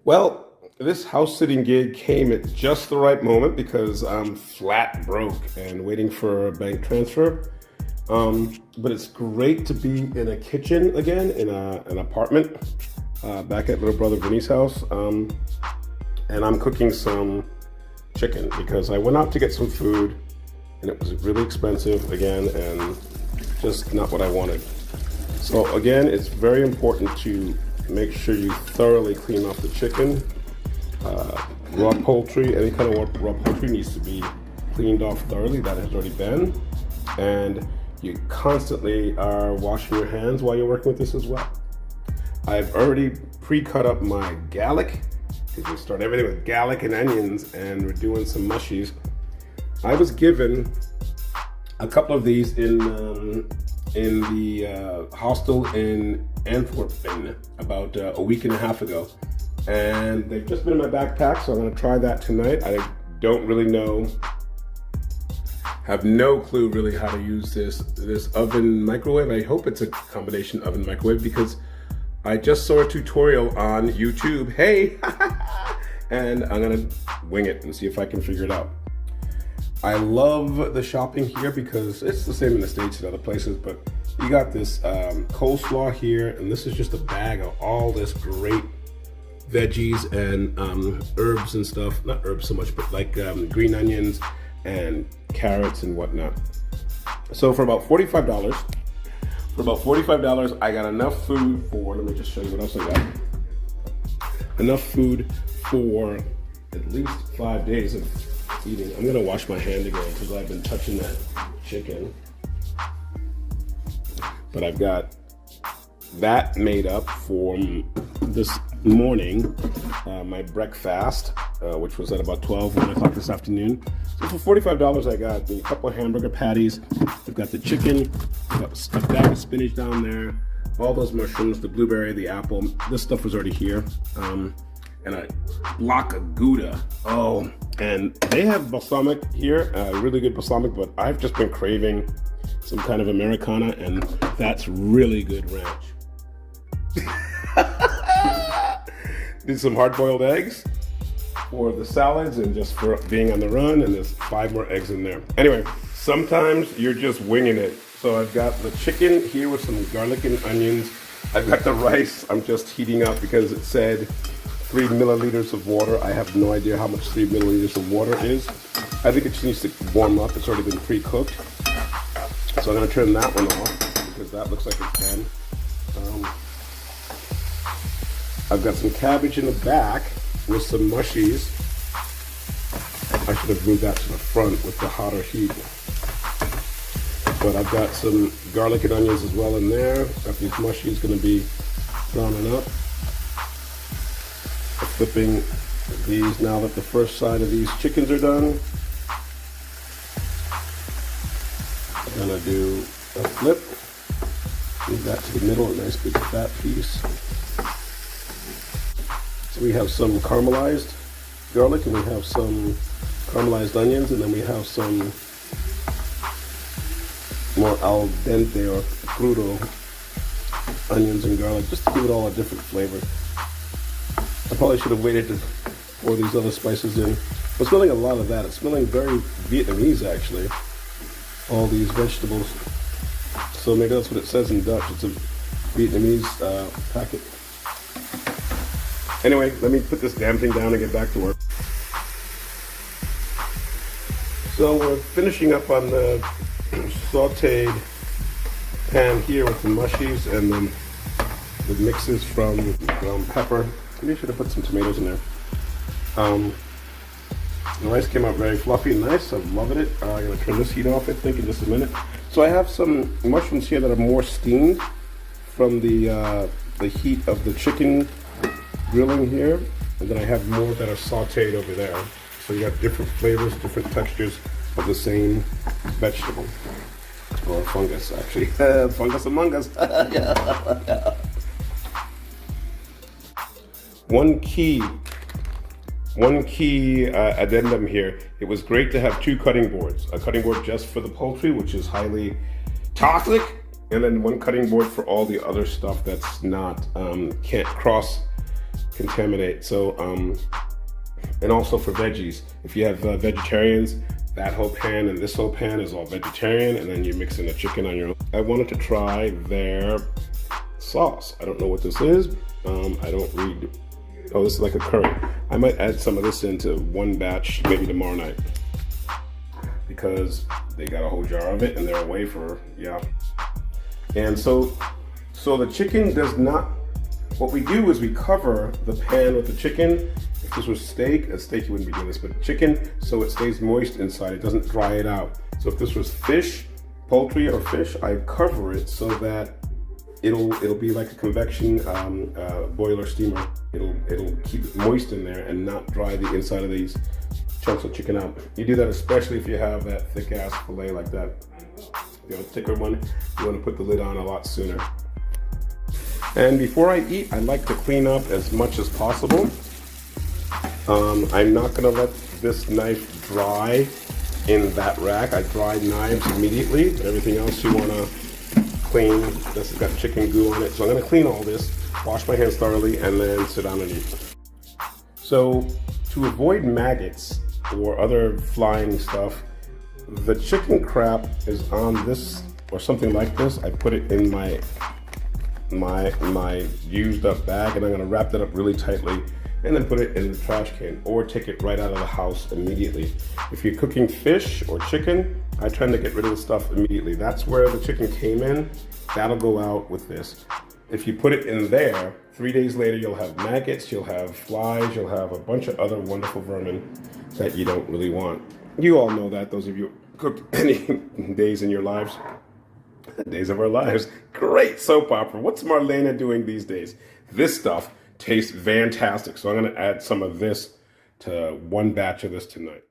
Well, this house sitting gig came at just the right moment because I'm flat broke and waiting for a bank transfer. But it's great to be in a kitchen again, in an apartment, back at little brother Vinny's house. And I'm cooking some chicken because I went out to get some food and it was really expensive again and just not what I wanted. So again, it's very important to make sure you thoroughly clean off the chicken. Raw poultry, any kind of raw poultry needs to be cleaned off thoroughly. That has already been. And you constantly are washing your hands while you're working with this as well. I've already pre-cut up my garlic, because we start everything with garlic and onions, and we're doing some mushies. I was given a couple of these in the hostel in Antwerp about a week and a half ago, and they've just been in my backpack, so I'm going to try that tonight. I don't really know, have no clue really how to use this oven microwave. I hope it's a combination oven microwave because I just saw a tutorial on YouTube. Hey, and I'm gonna wing it and see if I can figure it out. I love the shopping here because it's the same in the States and other places, but you got this coleslaw here, and this is just a bag of all this great veggies and herbs and stuff. Not herbs so much, but like green onions and carrots and whatnot. So for about $45, I got enough food for, let me just show you what else I got. Enough food for at least 5 days of eating. I'm gonna wash my hand again because I've been touching that chicken. But I've got that made up for this morning, my breakfast, which was at about 1 o'clock this afternoon. So for $45, I got a couple of hamburger patties. I've got the chicken, I've got a bag of spinach down there, all those mushrooms, the blueberry, the apple. This stuff was already here. And a block of Gouda. Oh, and they have balsamic here, really good balsamic, but I've just been craving some kind of Americana, and that's really good ranch. Did some hard-boiled eggs for the salads and just for being on the run, and there's 5 more eggs in there. Anyway, sometimes you're just winging it. So I've got the chicken here with some garlic and onions. I've got the rice I'm just heating up because it said 3 milliliters of water. I have no idea how much 3 milliliters of water is. I think it just needs to warm up. It's already been pre-cooked. So I'm gonna turn that one off because that looks like it's done. I've got some cabbage in the back with some mushies. I should have moved that to the front with the hotter heat. But I've got some garlic and onions as well in there. Got these mushies gonna be browning up. Flipping these now that the first side of these chickens are done. I'm gonna do a flip. Move that to the middle, a nice big fat piece. So we have some caramelized garlic, and we have some caramelized onions, and then we have some more al dente or crudo onions and garlic, just to give it all a different flavor. I probably should have waited to pour these other spices in. I'm smelling a lot of that. It's smelling very Vietnamese, actually. All these vegetables. So maybe that's what it says in Dutch. It's a Vietnamese packet. Anyway, let me put this damn thing down and get back to work. So we're finishing up on the sauteed pan here with the mushies and then the mixes from ground pepper. Maybe I should have put some tomatoes in there. The rice came out very fluffy and nice. I'm loving it. I'm going to turn this heat off, I think, in just a minute. So I have some mushrooms here that are more steamed from the heat of the chicken grilling here. And then I have more that are sauteed over there. So you got different flavors, different textures of the same vegetable. Or fungus, actually. Fungus among us. Yeah. One key addendum here. It was great to have 2 cutting boards. A cutting board just for the poultry, which is highly toxic, and then one cutting board for all the other stuff that's not, can't contaminate. So, and also for veggies, if you have vegetarians, that whole pan and this whole pan is all vegetarian, and then you're mixing the chicken on your own. I wanted to try their sauce. I don't know what this is. I don't read. Oh, this is like a curry. I might add some of this into one batch, maybe tomorrow night, because they got a whole jar of it and they're away for, yeah. And so the chicken does not, what we do is we cover the pan with the chicken. If this was steak, a steak you wouldn't be doing this, but chicken, so it stays moist inside, it doesn't dry it out. So if this was fish, poultry or fish, I cover it so that it'll be like a convection boiler steamer. It'll keep it moist in there and not dry the inside of these chunks of chicken out. You do that especially if you have that thick ass fillet like that. If you have a thicker one, you want to put the lid on a lot sooner. And before I eat, I like to clean up as much as possible. I'm not gonna let this knife dry in that rack. I dry knives immediately, but everything else you wanna clean. This has got chicken goo on it. So I'm gonna clean all this, wash my hands thoroughly, and then sit down and eat. So to avoid maggots or other flying stuff, the chicken crap is on this or something like this. I put it in my used up bag, and I'm gonna wrap that up really tightly and then put it in the trash can or take it right out of the house immediately. If you're cooking fish or chicken, I tend to get rid of the stuff immediately. That's where the chicken came in. That'll go out with this. If you put it in there, 3 days later, you'll have maggots, you'll have flies, you'll have a bunch of other wonderful vermin that you don't really want. You all know that, those of you who cooked any days in your lives. Days of our lives. Great soap opera. What's Marlena doing these days? This stuff tastes fantastic. So I'm going to add some of this to one batch of this tonight.